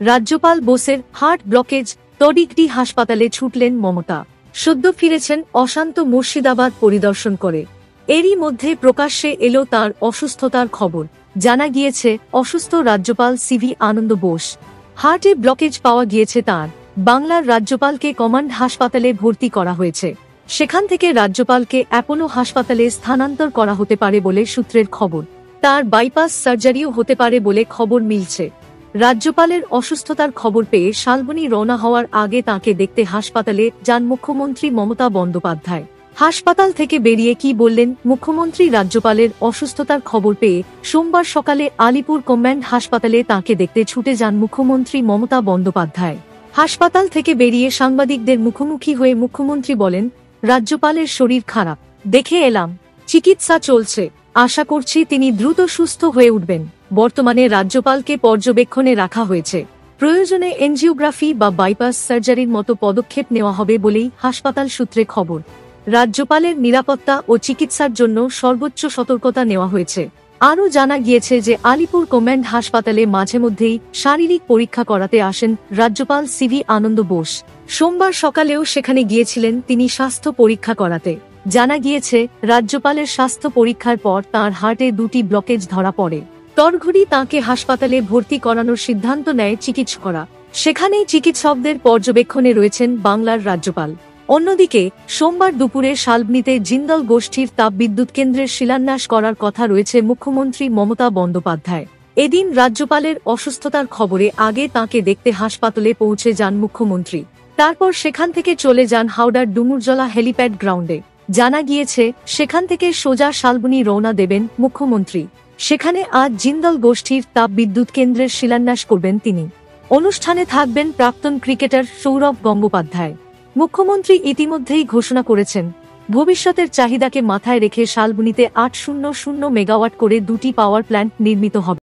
রাজ্যপাল বোসের heart blockage, তড়িঘড়ি হাসপাতালে ছুটলেন মমতা। সদ্য ফিরেছেন অশান্ত মুর্শিদাবাদ পরিদর্শন করে। এরই মধ্যে প্রকাশ্যে এলো তার অসুস্থতার খবর। জানা গিয়েছে অসুস্থ রাজ্যপাল সিভি আনন্দ বোস। হার্টে ব্লকেজ পাওয়া গিয়েছে তাঁর। বাংলার রাজ্যপালকে কমান্ড হাসপাতালে ভর্তি করা হয়েছে। সেখান থেকে রাজ্যপালকে অ্যাপোলো হাসপাতালে স্থানান্তর করা হতে পারে বলে সূত্রের খবর। তার বাইপাস সার্জারিও হতে পারে বলে খবর মিলছে। রাজ্যপালের অসুস্থতার খবর পেয়ে শালবনী রওনা হওয়ার আগে তাঁকে দেখতে হাসপাতালে যান মুখ্যমন্ত্রী মমতা বন্দ্যোপাধ্যায়। হাসপাতাল থেকে বেরিয়ে কি বললেন মুখ্যমন্ত্রী? রাজ্যপালের অসুস্থতার খবর পেয়ে সোমবার সকালে আলিপুর কমান্ড হাসপাতালে তাঁকে দেখতে ছুটে যান মুখ্যমন্ত্রী মমতা বন্দ্যোপাধ্যায়। হাসপাতাল থেকে বেরিয়ে সাংবাদিকদের মুখোমুখি হয়ে মুখ্যমন্ত্রী বলেন, রাজ্যপালের শরীর খারাপ, দেখে এলাম, চিকিৎসা চলছে, আশা করছি তিনি দ্রুত সুস্থ হয়ে উঠবেন। বর্তমানে রাজ্যপালকে পর্যবেক্ষণে রাখা হয়েছে। প্রয়োজনে এনজিওগ্রাফি বা বাইপাস সার্জারির মতো পদক্ষেপ নেওয়া হবে বলেই হাসপাতাল সূত্রে খবর। রাজ্যপালের নিরাপত্তা ও চিকিৎসার জন্য সর্বোচ্চ সতর্কতা নেওয়া হয়েছে। আরও জানা গিয়েছে যে আলিপুর কমান্ড হাসপাতালে মাঝে মধ্যেই শারীরিক পরীক্ষা করাতে আসেন রাজ্যপাল সিভি আনন্দ বোস। সোমবার সকালেও সেখানে গিয়েছিলেন তিনি স্বাস্থ্য পরীক্ষা করাতে। জানা গিয়েছে রাজ্যপালের স্বাস্থ্য পরীক্ষার পর তাঁর হার্টে দুটি ব্লকেজ ধরা পড়ে। তড়িঘড়ি তাঁকে হাসপাতালে ভর্তি করানোর সিদ্ধান্ত নেয় চিকিৎসকরা। সেখানেই চিকিৎসকদের পর্যবেক্ষণে রয়েছেন বাংলার রাজ্যপাল। অন্যদিকে সোমবার দুপুরে শালবনীতে জিন্দল গোষ্ঠীর তাপবিদ্যুৎ কেন্দ্রের শিলান্যাস করার কথা রয়েছে মুখ্যমন্ত্রী মমতা বন্দ্যোপাধ্যায়। এদিন রাজ্যপালের অসুস্থতার খবরে আগে তাঁকে দেখতে হাসপাতালে পৌঁছে যান মুখ্যমন্ত্রী। তারপর সেখান থেকে চলে যান হাওড়ার ডুমুরজলা হেলিপ্যাড গ্রাউন্ডে। জানা গিয়েছে সেখান থেকে সোজা শালবনী রওনা দেবেন মুখ্যমন্ত্রী। সেখানে আজ জিন্দল গোষ্ঠীর তাপবিদ্যুৎ কেন্দ্রের শিলান্যাস করবেন তিনি। অনুষ্ঠানে থাকবেন প্রাক্তন ক্রিকেটার সৌরভ গঙ্গোপাধ্যায়। মুখ্যমন্ত্রী ইতিমধ্যেই ঘোষণা করেছেন, ভবিষ্যতের চাহিদাকে মাথায় রেখে শালবনীতে 800 মেগাওয়াট করে দুটি পাওয়ার প্ল্যান্ট নির্মিত হবে।